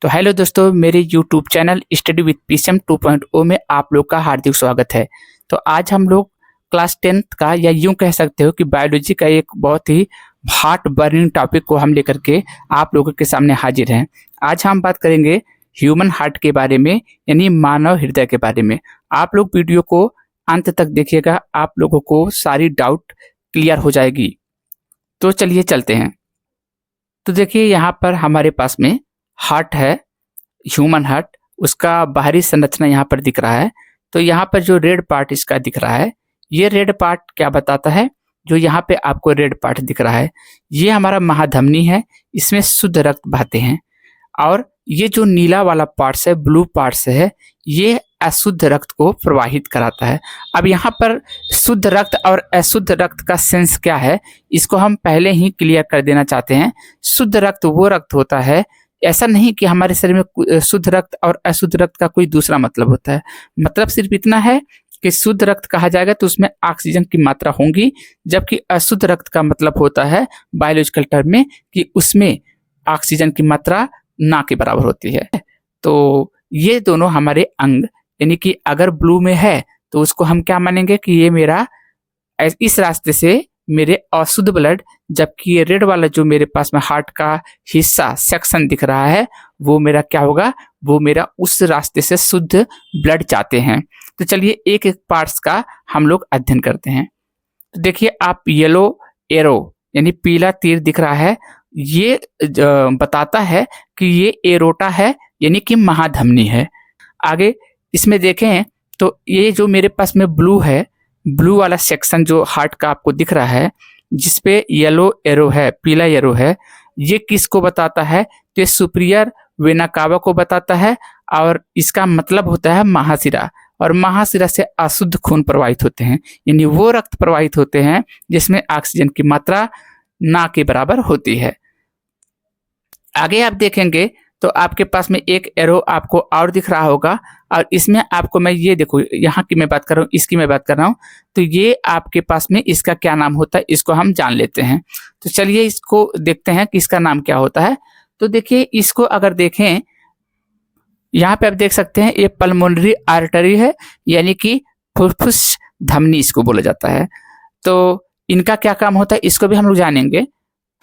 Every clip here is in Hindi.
तो हेलो दोस्तों, मेरे YouTube channel study with PCM 2.0 में आप लोग का हार्दिक स्वागत है। तो आज हम लोग क्लास 10th का या यूं कह सकते हो कि बायोलॉजी का एक बहुत ही हार्ट बर्निंग टॉपिक को हम लेकर के आप लोगों के सामने हाजिर हैं। आज हम बात करेंगे ह्यूमन हार्ट के बारे में, यानी मानव हृदय के बारे में। आप लोग वीडियो को अंत तक देखिएगा, आप लोगों को सारी डाउट क्लियर हो जाएगी। तो चलिए चलते हैं। तो देखिए यहाँ पर हमारे पास में हार्ट है, ह्यूमन हार्ट। उसका बाहरी संरचना यहाँ पर दिख रहा है। तो यहाँ पर जो रेड पार्ट इसका दिख रहा है, ये रेड पार्ट क्या बताता है? जो यहाँ पे आपको रेड पार्ट दिख रहा है, ये हमारा महाधमनी है, इसमें शुद्ध रक्त बहते हैं। और ये जो नीला वाला पार्ट्स है, ब्लू पार्ट्स है, ये अशुद्ध रक्त को प्रवाहित कराता है। अब यहाँ पर शुद्ध रक्त और अशुद्ध रक्त का सेंस क्या है, इसको हम पहले ही क्लियर कर देना चाहते हैं। शुद्ध रक्त वो रक्त होता है, ऐसा नहीं कि हमारे शरीर में शुद्ध रक्त और अशुद्ध रक्त का कोई दूसरा मतलब होता है। मतलब सिर्फ इतना है कि शुद्ध रक्त कहा जाएगा तो उसमें ऑक्सीजन की मात्रा होगी, जबकि अशुद्ध रक्त का मतलब होता है बायोलॉजिकल टर्म में कि उसमें ऑक्सीजन की मात्रा ना के बराबर होती है। तो ये दोनों हमारे अंग, यानी कि अगर ब्लू में है तो उसको हम क्या मानेंगे कि ये मेरा इस रास्ते से मेरे अशुद्ध ब्लड, जबकि ये रेड वाला जो मेरे पास में हार्ट का हिस्सा सेक्शन दिख रहा है, वो मेरा क्या होगा, वो मेरा उस रास्ते से शुद्ध ब्लड चाहते हैं। तो चलिए एक एक पार्ट्स का हम लोग अध्ययन करते हैं। तो देखिए आप येलो एरो यानी पीला तीर दिख रहा है, ये बताता है कि ये एरोटा है, यानी कि महाधमनी है। आगे इसमें देखें तो ये जो मेरे पास में ब्लू है, ब्लू वाला सेक्शन जो हार्ट का आपको दिख रहा है, जिसपे येलो एरो है, पीला एरो है, ये किसको बताता है? तो ये सुपीरियर वेना कावा को बताता है। और इसका मतलब होता है महाशिरा, और महाशिरा से अशुद्ध खून प्रवाहित होते हैं, यानी वो रक्त प्रवाहित होते हैं जिसमें ऑक्सीजन की मात्रा ना के बराबर होती है। आगे आप देखेंगे तो आपके पास में एक एरो आपको और दिख रहा होगा, और इसमें आपको मैं ये देखो, यहाँ की मैं बात कर रहा हूँ, इसकी मैं बात कर रहा हूँ। तो ये आपके पास में इसका क्या नाम होता है, इसको हम जान लेते हैं। तो चलिए इसको देखते हैं कि इसका नाम क्या होता है। तो देखिए इसको अगर देखें, यहाँ पे आप देख सकते हैं ये पल्मोनरी आर्टरी है, यानी कि फुफ्फुस धमनी इसको बोला जाता है। तो इनका क्या काम होता है, इसको भी हम लोग जानेंगे।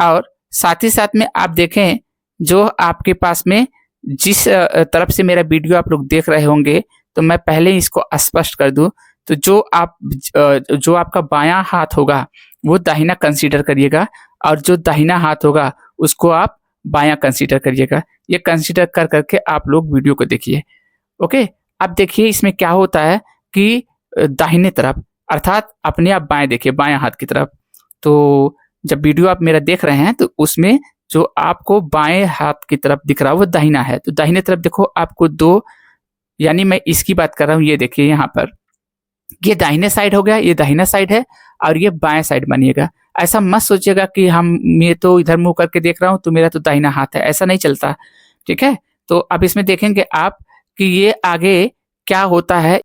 और साथ ही साथ में आप देखें, जो आपके पास में जिस तरफ से मेरा वीडियो आप लोग देख रहे होंगे, तो मैं पहले ही इसको स्पष्ट कर दूं। तो जो आपका बायां हाथ होगा वो दाहिना कंसीडर करिएगा, और जो दाहिना हाथ होगा उसको आप बायां कंसीडर करिएगा। ये कंसीडर कर करके आप लोग वीडियो को देखिए। ओके, अब देखिए इसमें क्या होता है कि दाहिने तरफ, अर्थात अपने आप बाएं देखिए, बायां हाथ की तरफ। तो जब वीडियो आप मेरा देख रहे हैं तो उसमें जो आपको बाएं हाथ की तरफ दिख रहा है वो दाहिना है। तो दाहिने तरफ देखो आपको दो, यानी मैं इसकी बात कर रहा हूँ, ये देखिए यहाँ पर ये दाहिने साइड हो गया, ये दाहिना साइड है, और ये बाएं साइड बनिएगा। ऐसा मत सोचिएगा कि मैं तो इधर मुंह करके देख रहा हूँ तो मेरा तो दाहिना हाथ है, ऐसा नहीं चलता। ठीक है, तो अब इसमें देखेंगे आप कि ये आगे क्या होता है।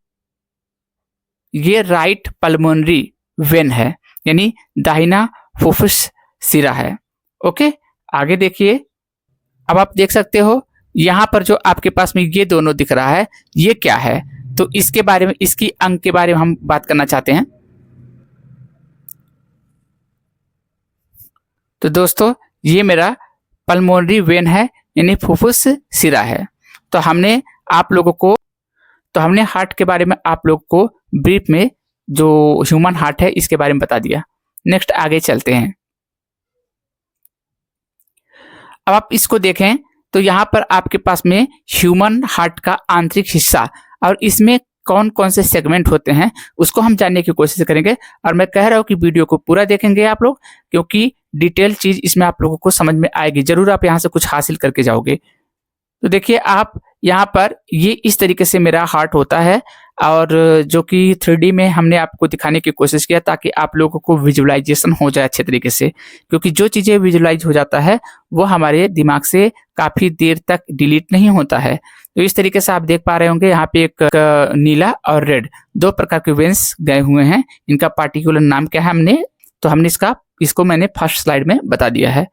ये राइट पल्मोनरी वेन है, यानी दाहिना फुफ्फुस सिरा है। ओके, आगे देखिए, अब आप देख सकते हो यहाँ पर जो आपके पास में ये दोनों दिख रहा है, ये क्या है? तो इसके बारे में, इसकी अंग के बारे में हम बात करना चाहते हैं। तो दोस्तों ये मेरा पल्मोनरी वेन है, यानी फुफ्फुस सिरा है। तो हमने हार्ट के बारे में आप लोग को ब्रीफ में, जो ह्यूमन हार्ट है इसके बारे में बता दिया। नेक्स्ट आगे चलते हैं। अब आप इसको देखें तो यहाँ पर आपके पास में ह्यूमन हार्ट का आंतरिक हिस्सा, और इसमें कौन कौन से सेगमेंट होते हैं उसको हम जानने की कोशिश करेंगे। और मैं कह रहा हूँ कि वीडियो को पूरा देखेंगे आप लोग, क्योंकि डिटेल चीज इसमें आप लोगों को समझ में आएगी, जरूर आप यहाँ से कुछ हासिल करके जाओगे। तो देखिए आप यहाँ पर, ये इस तरीके से मेरा हार्ट होता है, और जो कि 3D में हमने आपको दिखाने की कोशिश किया ताकि आप लोगों को विजुअलाइजेशन हो जाए अच्छे तरीके से, क्योंकि जो चीज़ें विजुअलाइज हो जाता है वो हमारे दिमाग से काफ़ी देर तक डिलीट नहीं होता है। तो इस तरीके से आप देख पा रहे होंगे यहाँ पे एक नीला और रेड दो प्रकार के वेंस गए हुए हैं। इनका पार्टिकुलर नाम क्या है हमने इसको मैंने फर्स्ट स्लाइड में बता दिया है।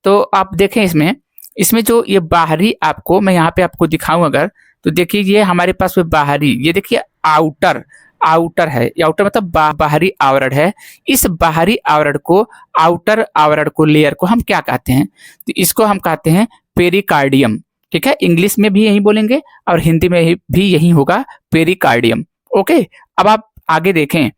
तो आप देखें इसमें इसमें जो ये बाहरी आपको मैं यहाँ पे आपको दिखाऊं अगर, तो देखिए ये हमारे पास में बाहरी, ये देखिए आउटर, आउटर है, आउटर मतलब बाहरी आवरण है। इस बाहरी आवरण को, आउटर आवरण को, लेयर को हम क्या कहते हैं? तो इसको हम कहते हैं पेरिकार्डियम। ठीक है, इंग्लिश में भी यही बोलेंगे और हिंदी में भी यही होगा, पेरिकार्डियम। ओके, अब आप आगे देखें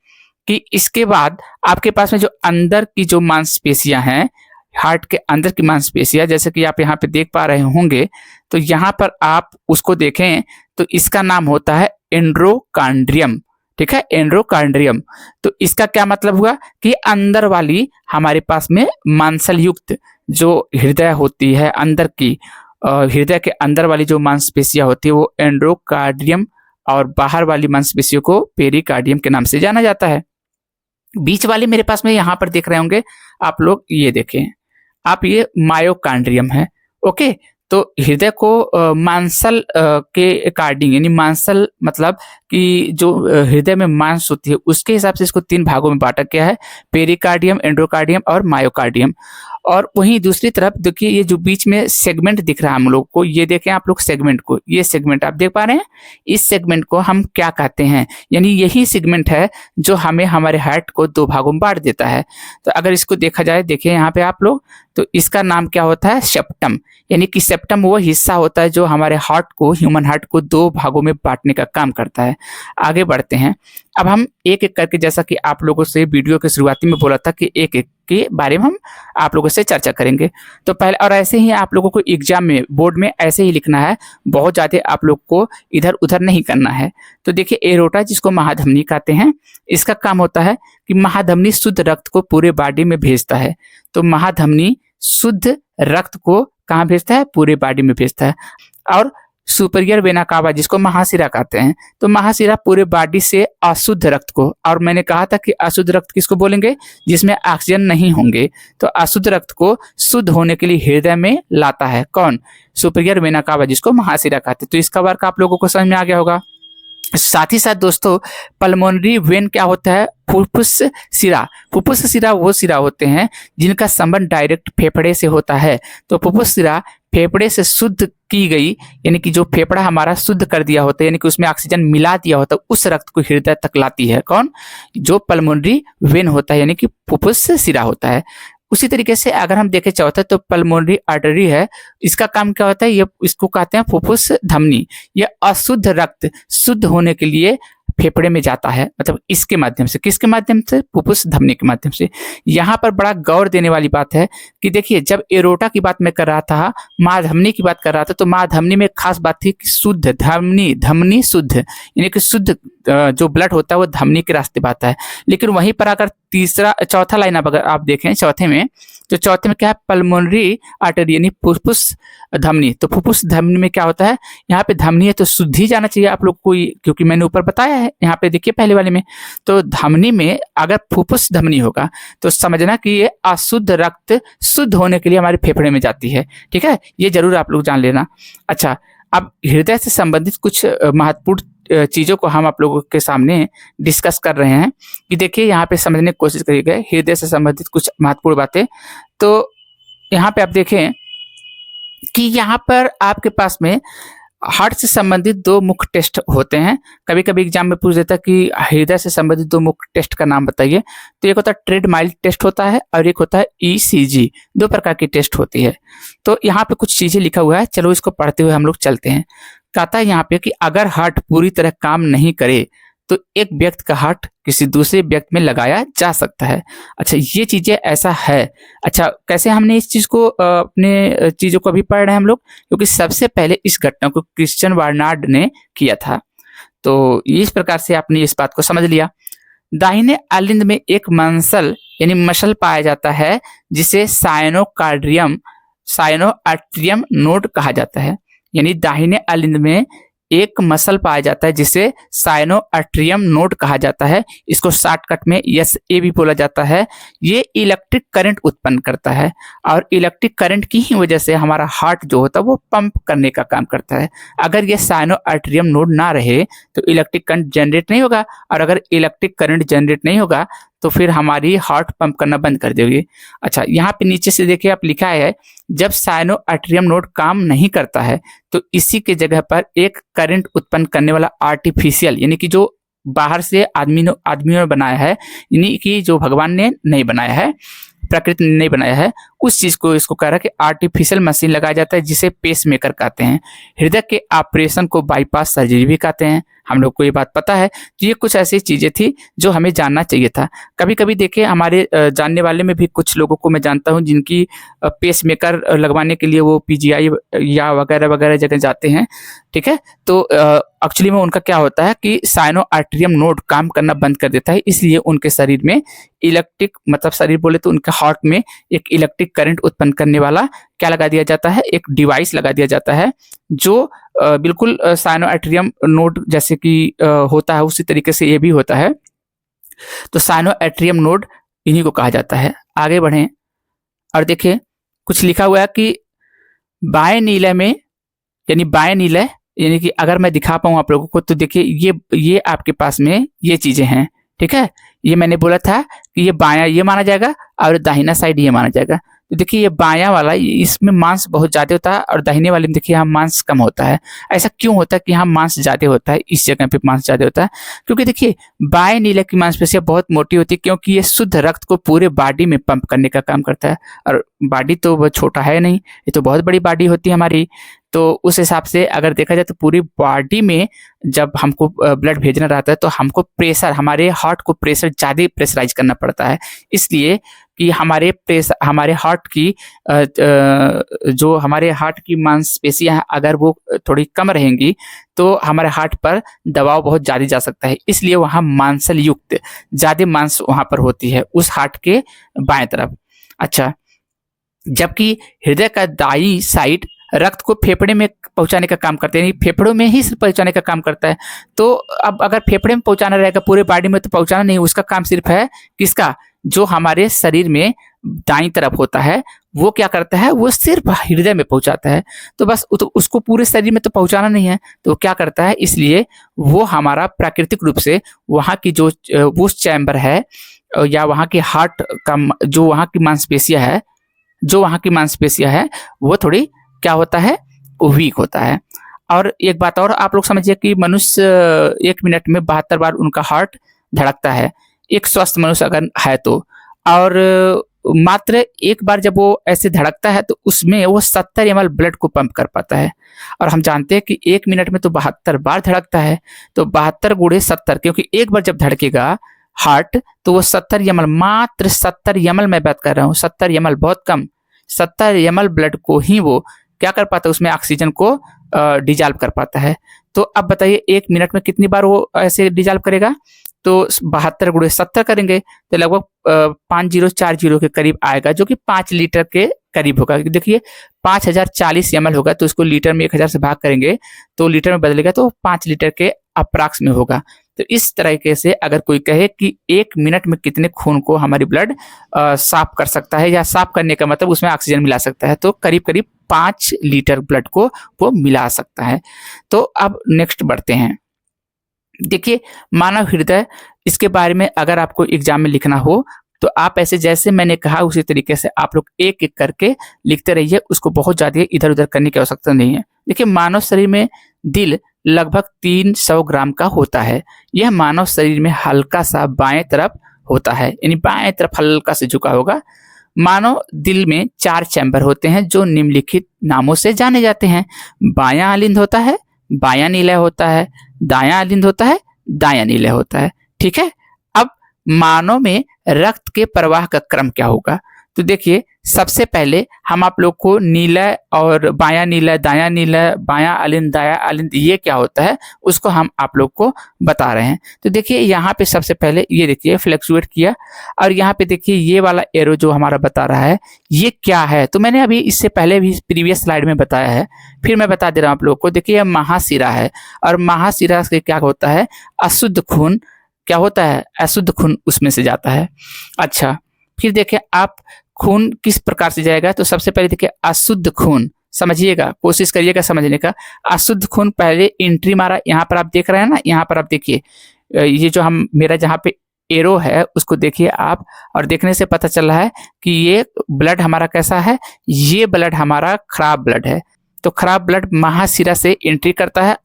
कि इसके बाद आपके पास में जो अंदर की जो मांसपेशियां हैं, हार्ट के अंदर की मांसपेशियां, जैसे कि आप यहाँ पे देख पा रहे होंगे, तो यहाँ पर आप उसको देखें तो इसका नाम होता है एंडोकार्डियम। ठीक है, एंडोकार्डियम। तो इसका क्या मतलब हुआ कि अंदर वाली हमारे पास में मांसल युक्त जो हृदय होती है, अंदर की हृदय के अंदर वाली जो मांसपेशियां होती है वो एंडोकार्डियम, और बाहर वाली मांसपेशियों को पेरिकार्डियम के नाम से जाना जाता है। बीच वाले मेरे पास में यहाँ पर देख रहे होंगे आप लोग, ये देखें आप, ये मायोकार्डियम है। ओके, तो हृदय को मांसल के कार्डिंग, यानी मांसल मतलब कि जो हृदय में मांस होती है उसके हिसाब से इसको 3 भागों में बांटा गया है, पेरिकार्डियम, एंडोकार्डियम और मायोकार्डियम। और वहीं दूसरी तरफ देखिए ये जो बीच में सेगमेंट दिख रहा है हम लोग को, ये देखें आप लोग सेगमेंट को, ये सेगमेंट आप देख पा रहे हैं, इस सेगमेंट को हम क्या कहते हैं? यानी यही सेगमेंट है जो हमें हमारे हार्ट को 2 भागों में बांट देता है। तो अगर इसको देखा जाए, देखिए यहाँ पे आप लोग, तो इसका नाम क्या होता है? सेप्टम। यानी कि सेप्टम वो हिस्सा होता है जो हमारे हार्ट को, ह्यूमन हार्ट को 2 भागों में बांटने का काम करता है। आगे बढ़ते हैं, अब हम एक एक करके, जैसा कि आप लोगों से वीडियो के शुरुआती में बोला था कि एक एक के बारे में हम आप लोगों से चर्चा करेंगे। तो पहले, और ऐसे ही आप लोगों को एग्जाम में, बोर्ड में ऐसे ही लिखना है, बहुत ज़्यादा आप लोग को इधर उधर नहीं करना है। तो देखिए एरोटा, जिसको महाधमनी कहते हैं, इसका काम होता है कि महाधमनी शुद्ध रक्त को पूरे बॉडी में भेजता है। तो महाधमनी शुद्ध रक्त को कहाँ भेजता है? पूरे बॉडी में भेजता है। और सुपीरियर वेना कावा, जिसको महाशिरा कहते हैं, तो महाशिरा पूरे बॉडी से अशुद्ध रक्त को, और मैंने कहा था कि अशुद्ध रक्त किसको बोलेंगे? जिसमें ऑक्सीजन नहीं होंगे, तो अशुद्ध रक्त को शुद्ध होने के लिए हृदय में लाता है। कौन? सुपीरियर वेना कावा, जिसको महाशिरा कहते हैं। तो इसका वर्क आप लोगों को समझ में आ गया होगा। साथ ही साथ दोस्तों, पल्मोनरी वेन क्या होता है? फुफ्फुस सिरा। फुफ्फुस सिरा वो सिरा होते हैं जिनका संबंध डायरेक्ट फेफड़े से होता है। तो फुफ्फुस सिरा फेफड़े से शुद्ध की गई, यानी कि जो फेफड़ा हमारा शुद्ध कर दिया होता है, यानी कि उसमें ऑक्सीजन मिला दिया होता है, उस रक्त को हृदय तक लाती है। कौन? जो पल्मोनरी वेन होता है, यानी कि फुफ्फुस सिरा होता है। उसी तरीके से अगर हम देखें चौथा, तो पल्मोनरी आर्टरी है, इसका काम क्या होता है? ये इसको कहते हैं फुफ्फुस धमनी। ये अशुद्ध रक्त शुद्ध होने के लिए फेफड़े में जाता है, मतलब इसके माध्यम से। किसके माध्यम से? फुफ्फुस धमनी के माध्यम से। यहाँ पर बड़ा गौर देने वाली बात है कि देखिए, जब एरोटा की बात मैं कर रहा था, महाधमनी की बात कर रहा था, तो महाधमनी में खास बात थी कि शुद्ध धमनी, धमनी शुद्ध, यानी कि शुद्ध जो ब्लड होता है वो धमनी के रास्ते बहता है। लेकिन वहीं पर अगर चौथा लाइन अगर आप देखें चौथे में, तो चौथे में क्या है? पल्मोनरी आर्टरी, यानी फुफ्फुस धमनी। तो फुफ्फुस धमनी में क्या होता है? यहाँ पे धमनी है तो शुद्ध ही जाना चाहिए आप लोग को, क्योंकि मैंने ऊपर बताया है। यहाँ पे देखिए पहले वाले में, तो धमनी में अगर फुफ्फुस धमनी होगा तो समझना कि ये अशुद्ध रक्त शुद्ध होने के लिए हमारे फेफड़े में जाती है। ठीक है, ये जरूर आप लोग जान लेना। अच्छा, अब हृदय से संबंधित कुछ महत्वपूर्ण चीज़ों को हम आप लोगों के सामने डिस्कस कर रहे हैं कि देखिए यहाँ पे समझने की कोशिश करिएगा हृदय से संबंधित कुछ महत्वपूर्ण बातें। तो यहाँ पे आप देखें कि यहाँ पर आपके पास में हार्ट से संबंधित 2 मुख्य टेस्ट होते हैं। कभी कभी एग्जाम में पूछ देता है कि हृदय से संबंधित 2 मुख्य टेस्ट का नाम बताइए। तो एक होता है ट्रेडमाइल टेस्ट होता है और एक होता है ECG। 2 प्रकार की टेस्ट होती है। तो यहाँ पे कुछ चीजें लिखा हुआ है, चलो इसको पढ़ते हुए हम लोग चलते हैं। कहता है यहाँ पे कि अगर हार्ट पूरी तरह काम नहीं करे तो एक व्यक्ति का हार्ट किसी दूसरे व्यक्ति में लगाया जा सकता है। अच्छा, ये चीजें ऐसा है। अच्छा, कैसे हमने इस चीज को अपने चीजों को अभी पढ़ रहे हैं हम लोग? क्योंकि सबसे पहले इस घटना को क्रिश्चियन बार्नार्ड ने किया था। तो इस प्रकार से आपने इस बात को समझ लिया। दाहिने आलिंद में एक मसल यानी मसल पाया जाता है जिसे साइनोकार्डियम, साइनोआर्ट्रियम नोड कहा जाता है। यानी दाहिने आलिंद में एक मसल पाया जाता है जिसे साइनोआर्ट्रियम नोड कहा जाता है। इसको शॉर्टकट में SA भी बोला जाता है। ये इलेक्ट्रिक करंट उत्पन्न करता है और इलेक्ट्रिक करंट की ही वजह से हमारा हार्ट जो होता है वो पंप करने का काम करता है। अगर ये साइनोआर्ट्रियम नोड ना रहे तो इलेक्ट्रिक करंट जनरेट नहीं होगा, और अगर इलेक्ट्रिक करंट जनरेट नहीं होगा तो फिर हमारी हार्ट पंप करना बंद कर देगी। अच्छा, यहाँ पे नीचे से देखिए आप लिखा है जब साइनो आर्टरियम नोड काम नहीं करता है तो इसी के जगह पर एक करंट उत्पन्न करने वाला आर्टिफिशियल, यानी कि जो बाहर से आदमियों ने बनाया है, यानी कि जो भगवान ने नहीं बनाया है, प्रकृति ने नहीं बनाया है, उस चीज को इसको कह रहा है कि आर्टिफिशियल मशीन लगाया जाता है जिसे पेस मेकर कहते हैं। हृदय के ऑपरेशन को बाईपास सर्जरी भी कहते हैं। हम लोग को ये बात पता है। तो ये कुछ ऐसी चीजें थी जो हमें जानना चाहिए था। कभी कभी देखिए हमारे जानने वाले में भी कुछ लोगों को मैं जानता हूँ जिनकी पेस मेकर लगवाने के लिए वो पीजीआई या वगैरह वगैरह जगह जाते हैं। ठीक है, तो एक्चुअली में उनका क्या होता है कि साइनो आर्टरियम नोड काम करना बंद कर देता है, इसलिए उनके शरीर में इलेक्ट्रिक, मतलब शरीर बोले तो उनके हार्ट में एक इलेक्ट्रिक करंट उत्पन्न करने वाला क्या लगा दिया जाता है, एक डिवाइस लगा दिया जाता है जो बिल्कुल साइनो आर्टरियम नोड जैसे कि होता है उसी तरीके से ये भी होता है। तो साइनो आर्टरियम नोड इन्हीं को कहा जाता है। आगे बढ़ें और देखिए कुछ लिखा हुआ है कि बाएं नीले में, यानी बाएं नीले, यानी कि अगर मैं दिखा पाऊं आप लोगों को तो देखिए ये आपके पास में ये चीजें हैं। ठीक है, ये मैंने बोला था कि ये बायां ये माना जाएगा और दाहिना साइड ये माना जाएगा। तो देखिए ये बायां वाला इसमें मांस बहुत ज्यादा होता है और दाहिने वाले में देखिए यहाँ मांस कम होता है। ऐसा क्यों होता है कि यहाँ मांस ज्यादा होता है, इस जगह पे मांस ज्यादा होता है? क्योंकि देखिए बाएं नीले की मांसपेशियां बहुत मोटी होती है, क्योंकि ये शुद्ध रक्त को पूरे बॉडी में पंप करने का काम करता है। और बॉडी तो वो छोटा है नहीं, ये तो बहुत बड़ी बॉडी होती है हमारी। तो उस हिसाब से अगर देखा जाए तो पूरी बॉडी में जब हमको ब्लड भेजना रहता है तो हमको प्रेशर, हमारे हार्ट को प्रेशर ज़्यादा प्रेशराइज करना पड़ता है, इसलिए कि हमारे हार्ट की जो हमारे हार्ट की मांसपेशियां हैं अगर वो थोड़ी कम रहेंगी तो हमारे हार्ट पर दबाव बहुत ज़्यादा जा सकता है, इसलिए वहाँ मांसल युक्त ज़्यादा मांस वहाँ पर होती है उस हार्ट के बाएं तरफ। अच्छा, जबकि हृदय का दाई साइड रक्त को फेफड़े में पहुंचाने का काम करते हैं, फेफड़ों में ही सिर्फ पहुंचाने का काम करता है। तो अब अगर फेफड़े में पहुंचाना रहेगा पूरे बॉडी में तो पहुंचाना नहीं, उसका काम सिर्फ है किसका, जो हमारे शरीर में दाईं तरफ होता है वो क्या करता है, वो सिर्फ हृदय में पहुंचाता है। तो बस तो उसको पूरे शरीर में तो पहुंचाना नहीं है, तो क्या करता है, इसलिए वो हमारा प्राकृतिक रूप से वहाँ की जो बूस्ट चैम्बर है या वहाँ की हार्ट का जो वहाँ की मांसपेशियां है वो थोड़ी क्या होता है, वीक होता है। और एक बात और आप लोग समझिए कि मनुष्य 1 मिनट में 72 बार उनका हार्ट धड़कता है, एक स्वस्थ मनुष्य अगर है तो। और मात्र एक बार जब वो ऐसे धड़कता है तो उसमें वो 70 ml ब्लड को पंप कर पाता है। और हम जानते हैं कि 1 मिनट में तो 72 बार धड़कता है, तो 72 गुणे 70, क्योंकि एक बार जब धड़केगा हार्ट तो वो 70 ml, मात्र 70 ml मैं बात कर रहा हूँ, 70 ml बहुत कम, 70 ml ब्लड को ही वो क्या कर पाता है, उसमें ऑक्सीजन को डिजॉल्व कर पाता है। तो अब बताइए 1 मिनट में कितनी बार वो ऐसे डिजॉल्व करेगा, तो 72 गुणे 70 करेंगे तो लगभग 5040 के करीब आएगा, जो कि 5 लीटर के करीब होगा। देखिए 5040 ml होगा तो उसको लीटर में 1000 से भाग करेंगे तो लीटर में बदलेगा तो 5 लीटर के अप्रॉक्स में होगा। तो इस तरीके से अगर कोई कहे कि 1 मिनट में कितने खून को हमारी ब्लड साफ कर सकता है, या साफ करने का मतलब उसमें ऑक्सीजन मिला सकता है, तो करीब करीब 5 लीटर ब्लड को वो मिला सकता है। तो अब नेक्स्ट बढ़ते हैं। देखिए मानव हृदय, इसके बारे में अगर आपको एग्जाम में लिखना हो तो आप ऐसे जैसे मैंने कहा उसी तरीके से आप लोग एक एक करके लिखते रहिए, उसको बहुत ज़्यादा इधर उधर करने की आवश्यकता नहीं है। देखिए मानव शरीर में दिल लगभग 300 ग्राम का होता है। यह मानव शरीर में हल्का सा बाएं तरफ होता है, यानी बाएं तरफ हल्का से झुका होगा। मानव दिल में 4 चैम्बर होते हैं जो निम्नलिखित नामों से जाने जाते हैं। बायां अलिंद होता है, बायां नीला होता है, दायां अलिंद होता है, दायां नीला होता है। ठीक है, अब मानव में रक्त के प्रवाह का क्रम क्या होगा, तो देखिए सबसे पहले हम आप लोग को नीला और बायां नीला, दायां नीला, बायां अलिंद, दायां अलिंद ये क्या होता है उसको हम आप लोग को बता रहे हैं। तो देखिए यहाँ पे सबसे पहले ये देखिए फ्लक्चुएट किया, और यहाँ पे देखिए ये वाला एरो जो हमारा बता रहा है ये क्या है, तो मैंने अभी इससे पहले भी प्रीवियस स्लाइड में बताया है, फिर मैं बता दे रहा हूँ आप लोग को। देखिए यह महाशिरा है, और महाशिरा से क्या होता है, अशुद्ध खून क्या होता है, अशुद्ध खून उसमें से जाता है। अच्छा, फिर देखिए आप खून किस प्रकार से जाएगा, तो सबसे पहले देखिए अशुद्ध खून, समझिएगा, कोशिश करिएगा समझने का। अशुद्ध खून पहले एंट्री मारा, यहाँ पर आप देख रहे हैं ना, यहाँ पर आप देखिए ये जो हम मेरा जहाँ पे एरो है उसको देखिए आप, और देखने से पता चल रहा है कि ये ब्लड हमारा कैसा है, ये ब्लड हमारा खराब ब्लड है। तो खराब ब्लड महाशिरा से एंट्री करता है।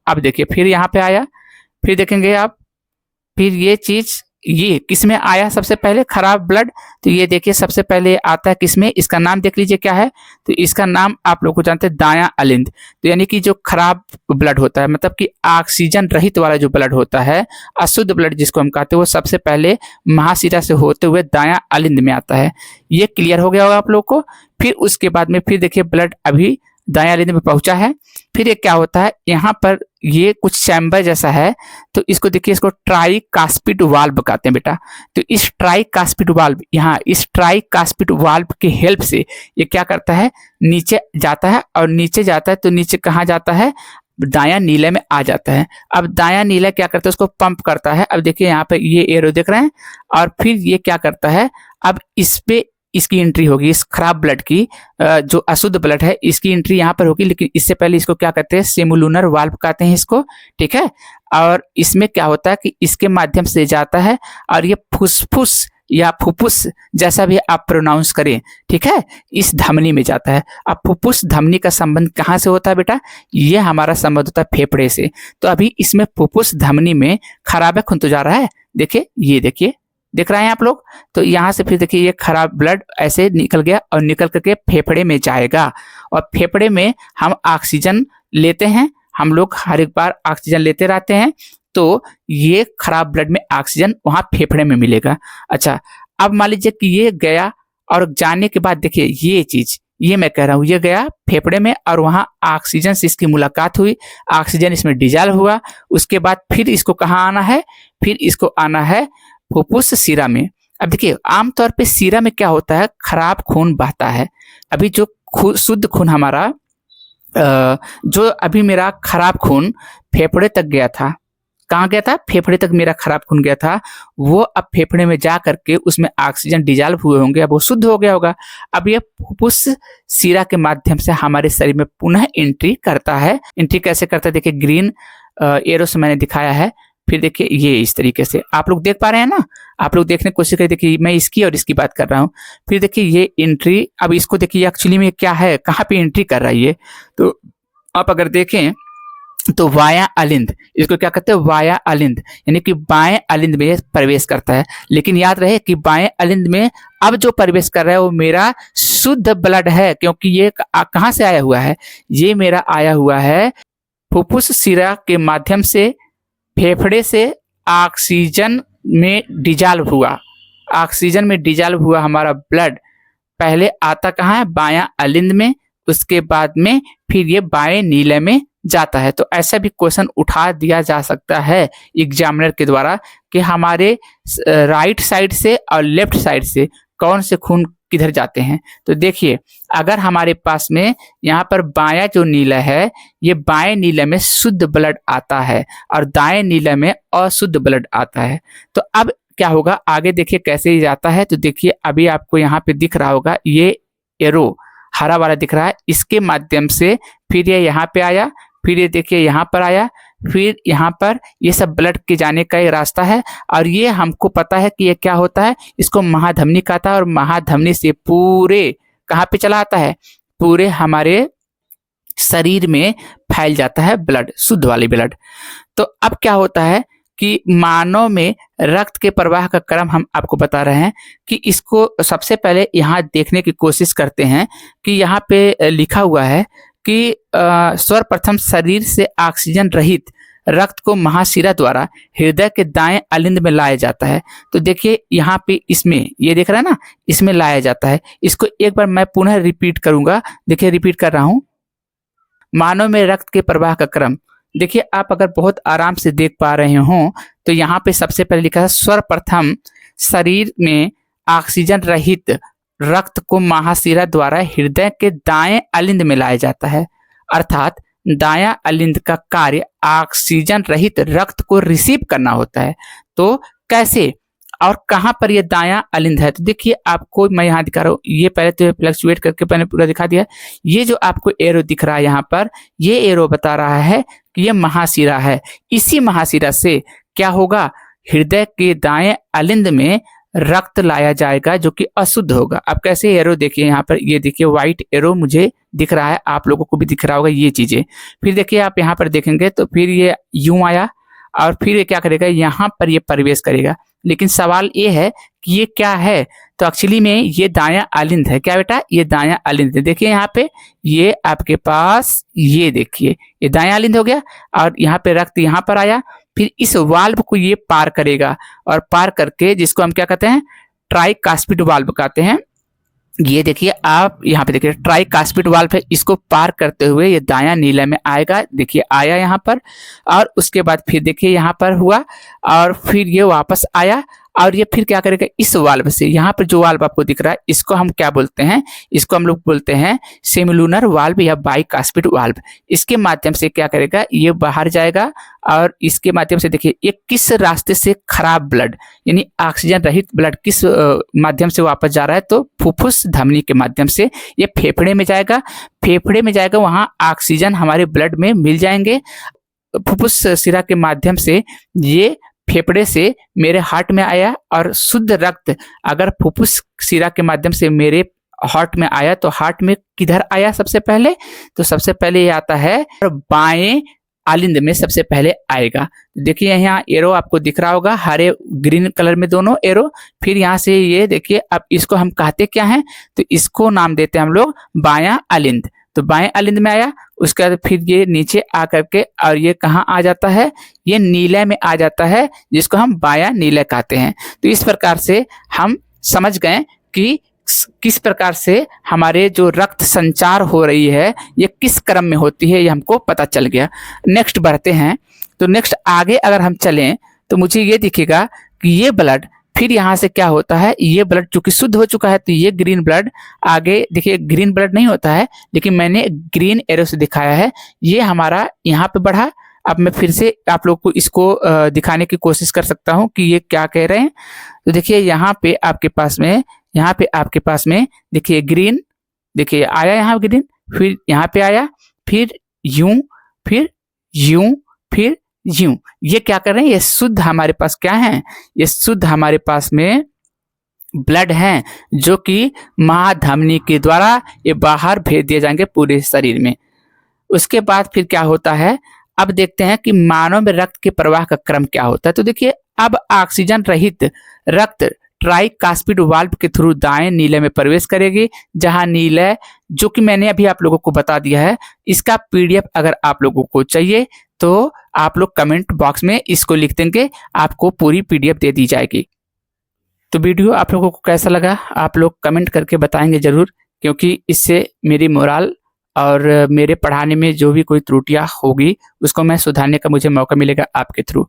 अब देखिए फिर यहाँ पे आया, फिर देखेंगे आप, फिर ये चीज ये किसमें आया सबसे पहले, खराब ब्लड। तो ये देखिए सबसे पहले आता है किसमें, इसका नाम देख लीजिए क्या है। तो इसका नाम आप लोग को जानते हैं दायां अलिंद। तो यानी कि जो खराब ब्लड होता है, मतलब कि ऑक्सीजन रहित वाला जो ब्लड होता है, अशुद्ध ब्लड जिसको हम कहते हैं, वो सबसे पहले महाशिरा से होते हुए दायां अलिंद में आता है। ये क्लियर हो गया होगा आप लोग को। फिर उसके बाद में फिर देखिए ब्लड अभी दायां अलिंद में पहुंचा है। फिर ये क्या होता है, यहाँ पर ये कुछ चैम्बर जैसा है, तो इसको देखिए, इसको ट्राइकास्पिड वाल्व कहते हैं बेटा। तो इस ट्राइकास्पिड वाल्व, यहाँ इस ट्राइकास्पिड वाल्व की हेल्प से ये क्या करता है, नीचे जाता है, और नीचे जाता है तो नीचे कहाँ जाता है, दायां नीले में आ जाता है। अब दायां नीला क्या करता है, उसको पंप करता है। अब देखिए यहाँ पे ये एरो देख रहे हैं, और फिर ये क्या करता है, अब इस पे इसकी एंट्री होगी, इस खराब ब्लड की, जो अशुद्ध ब्लड है इसकी एंट्री यहाँ पर होगी। लेकिन इससे पहले इसको क्या कहते हैं, सेमुलुनर वाल्व कहते हैं इसको, ठीक है। और इसमें क्या होता है कि इसके माध्यम से जाता है, और ये फुसफुस या फुफ्फुस जैसा भी आप प्रोनाउंस करें, ठीक है, इस धमनी में जाता है। अब फुफ्फुस धमनी का संबंध कहाँ से होता है बेटा, ये हमारा संबंध होता है फेफड़े से। तो अभी इसमें फुफ्फुस धमनी में खराब खून तो जा रहा है, देखिए, ये देखिए, देख रहे हैं आप लोग। तो यहाँ से फिर देखिए ये खराब ब्लड ऐसे निकल गया, और निकल करके फेफड़े में जाएगा, और फेफड़े में हम ऑक्सीजन लेते हैं। हम लोग हर एक बार ऑक्सीजन लेते रहते हैं, तो ये खराब ब्लड में ऑक्सीजन वहाँ फेफड़े में मिलेगा। अच्छा, अब मान लीजिए कि ये गया, और जाने के बाद देखिए ये चीज, ये मैं कह रहा हूँ, ये गया फेफड़े में, और वहाँ ऑक्सीजन से इसकी मुलाकात हुई, ऑक्सीजन इसमें डिजॉल्व हुआ। उसके बाद फिर इसको कहाँ आना है, फिर इसको आना है फुफ्फुस शिरा में। अब देखिए आमतौर पे शिरा में क्या होता है, खराब खून बहता है। अभी जो शुद्ध खून हमारा, जो अभी मेरा खराब खून फेफड़े तक गया था, कहाँ गया था, फेफड़े तक मेरा खराब खून गया था, वो अब फेफड़े में जा करके उसमें ऑक्सीजन डिजॉल्व हुए होंगे, अब वो शुद्ध हो गया होगा। अब ये फुफ्फुस शिरा के माध्यम से हमारे शरीर में पुनः एंट्री करता है। एंट्री कैसे करता है, देखिए ग्रीन एरो से मैंने दिखाया है। फिर देखिए ये इस तरीके से आप लोग देख पा रहे हैं ना, आप लोग देखने की कोशिश करिए। देखिए मैं इसकी और इसकी बात कर रहा हूँ। फिर देखिए ये एंट्री, अब इसको देखिए एक्चुअली में क्या है, कहाँ पे एंट्री कर रहा है ये, तो आप अगर देखें तो वाया अलिंद, इसको क्या कहते हैं, वाया अलिंद, यानी कि बाएं अलिंद में प्रवेश करता है। लेकिन याद रहे कि बाएं अलिंद में अब जो प्रवेश कर रहा है वो मेरा शुद्ध ब्लड है, क्योंकि ये कहाँ से आया हुआ है, ये मेरा आया हुआ है फुफ्फुस शिरा के माध्यम से, फेफड़े से ऑक्सीजन में डिजॉल्व हुआ। ऑक्सीजन में डिजॉल्व हुआ हमारा ब्लड पहले आता कहाँ है, बायां अलिंद में, उसके बाद में फिर ये बाएं नीले में जाता है। तो ऐसा भी क्वेश्चन उठा दिया जा सकता है एग्जामिनर के द्वारा कि हमारे राइट साइड से और लेफ्ट साइड से कौन से खून किधर जाते हैं। तो देखिए अगर हमारे पास में यहाँ पर बायां जो नीला है, ये बाएं नीले में शुद्ध ब्लड आता है, और दाएं नीले में अशुद्ध ब्लड आता है। तो अब क्या होगा, आगे देखिए कैसे ही जाता है। तो देखिए अभी आपको यहाँ पे दिख रहा होगा, ये एरो हरा वाला दिख रहा है, इसके माध्यम से फिर ये यहाँ पे आया, फिर ये देखिए यहाँ पर आया, फिर यहाँ पर, ये सब ब्लड के जाने का एक रास्ता है। और ये हमको पता है कि ये क्या होता है, इसको महाधमनी कहता है, और महाधमनी से पूरे कहाँ पे चला आता है, पूरे हमारे शरीर में फैल जाता है ब्लड, शुद्ध वाली ब्लड। तो अब क्या होता है कि मानव में रक्त के प्रवाह का क्रम हम आपको बता रहे हैं कि इसको सबसे पहले यहाँ देखने की कोशिश करते हैं कि यहाँ पे लिखा हुआ है कि सर्वप्रथम शरीर से ऑक्सीजन रहित रक्त को महाशिरा द्वारा हृदय के दाएं अलिंद में लाया जाता है। तो देखिए यहाँ पे इसमें ये देख रहा है ना, इसमें लाया जाता है। इसको एक बार मैं पुनः रिपीट करूंगा, देखिए रिपीट कर रहा हूं। मानव में रक्त के प्रवाह का क्रम, देखिए आप अगर बहुत आराम से देख पा रहे हो तो यहाँ पे सबसे पहले लिखा है सर्वप्रथम शरीर में ऑक्सीजन रहित रक्त को महाशिरा द्वारा हृदय के दाएं अलिंद में लाया जाता है। अर्थात दायां अलिंद का कार्य ऑक्सीजन रहित रक्त को रिसीव करना होता है। तो कैसे और कहां पर ये दायां अलिंद है, तो देखिए आपको मैं यहाँ दिखा रहा हूँ। ये पहले तो फ्लक्चुएट करके मैंने पूरा दिखा दिया। ये जो आपको एरो दिख रहा है यहाँ पर, ये एरो बता रहा है कि ये महाशिरा है। इसी महाशिरा से क्या होगा, हृदय के दाएं अलिंद में रक्त लाया जाएगा जो कि अशुद्ध होगा। अब कैसे एरो देखिए, यहाँ पर ये देखिए व्हाइट एरो मुझे दिख रहा है, आप लोगों को भी दिख रहा होगा ये चीजें। फिर देखिए आप यहाँ पर देखेंगे तो फिर ये यूं आया और फिर ये क्या करेगा, यहाँ पर ये प्रवेश करेगा। लेकिन सवाल ये है कि ये क्या है, तो एक्चुअली में ये दायां अलिंद है। क्या बेटा, ये दायां अलिंद है। देखिए यहाँ पे ये आपके पास ये देखिए ये दायां अलिंद हो गया और यहाँ पे रक्त यहाँ पर आया, फिर इस वाल्व को ये पार करेगा और पार करके जिसको हम क्या कहते हैं, ट्राइकास्पिड वाल्व कहते हैं। ये देखिए आप यहाँ पे देखिए ट्राइकास्पिड वाल्व है, इसको पार करते हुए ये दायां नीला में आएगा। देखिए आया यहाँ पर और उसके बाद फिर देखिए यहाँ पर हुआ और फिर ये वापस आया और ये फिर क्या करेगा, इस वाल्व से, यहाँ पर जो वाल्व आपको दिख रहा है इसको हम क्या बोलते हैं, इसको हम लोग बोलते हैं सेमिलुनर वाल्व या बाइकास्पिड वाल्व। इसके माध्यम से क्या करेगा, ये बाहर जाएगा और इसके माध्यम से देखिए ये किस रास्ते से खराब ब्लड यानी ऑक्सीजन रहित ब्लड किस माध्यम से वापस जा रहा है, तो फुफ्फुस धमनी के माध्यम से ये फेफड़े में जाएगा। फेफड़े में जाएगा, वहां ऑक्सीजन हमारे ब्लड में मिल जाएंगे। फुफ्फुस शिरा के माध्यम से ये फेफड़े से मेरे हार्ट में आया और शुद्ध रक्त अगर फुफ्फुस शिरा के माध्यम से मेरे हार्ट में आया तो हार्ट में किधर आया सबसे पहले, तो सबसे पहले ये आता है बाएं अलिंद में सबसे पहले आएगा। देखिए यहाँ एरो आपको दिख रहा होगा, हरे ग्रीन कलर में दोनों एरो। फिर यहाँ से ये देखिए, अब इसको हम कहते क्या हैं, तो इसको नाम देते हैं हम लोग बायां अलिंद। तो बाएं अलिंद में आया, उसके बाद फिर ये नीचे आ करके और ये कहाँ आ जाता है, ये नीले में आ जाता है जिसको हम बायां नीले कहते हैं। तो इस प्रकार से हम समझ गए कि किस प्रकार से हमारे जो रक्त संचार हो रही है ये किस क्रम में होती है, ये हमको पता चल गया। नेक्स्ट बढ़ते हैं, तो नेक्स्ट आगे अगर हम चलें तो मुझे ये दिखेगा कि ये ब्लड फिर यहाँ से क्या होता है, ये ब्लड चूंकि शुद्ध हो चुका है तो ये ग्रीन ब्लड आगे देखिए ग्रीन ब्लड नहीं होता है, लेकिन मैंने ग्रीन एरो से दिखाया है, ये हमारा यहाँ पे बढ़ा। अब मैं फिर से आप लोग को इसको दिखाने की कोशिश कर सकता हूँ कि ये क्या कह रहे हैं। तो देखिए यहाँ पे आपके पास में देखिए ग्रीन, देखिए आया यहाँ ग्रीन, फिर यहाँ पे आया, फिर यूं, फिर यूं, फिर यूं। ये क्या कर रहे हैं, ये शुद्ध हमारे पास क्या है, ये शुद्ध हमारे पास में ब्लड हैं जो कि महाधमनी के द्वारा ये बाहर भेज दिए जाएंगे पूरे शरीर में। उसके बाद फिर क्या होता है, अब देखते हैं कि मानव में रक्त के प्रवाह का क्रम क्या होता है। तो देखिए अब ऑक्सीजन रहित रक्त ट्राइकास्पिड वाल्व के थ्रू दाएं नीले में प्रवेश करेगी, जहां नीले जो कि मैंने अभी आप लोगों को बता दिया है। इसका पीडीएफ अगर आप लोगों को चाहिए तो आप लोग कमेंट बॉक्स में इसको लिख देंगे, आपको पूरी पीडीएफ दे दी जाएगी। तो वीडियो आप लोगों को कैसा लगा आप लोग कमेंट करके बताएंगे जरूर, क्योंकि इससे मेरी मोरल और मेरे पढ़ाने में जो भी कोई त्रुटियां होगी उसको मैं सुधारने का मुझे मौका मिलेगा आपके थ्रू।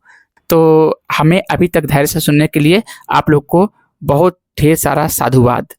तो हमें अभी तक धैर्य से सुनने के लिए आप लोग को बहुत ढेर सारा साधुवाद।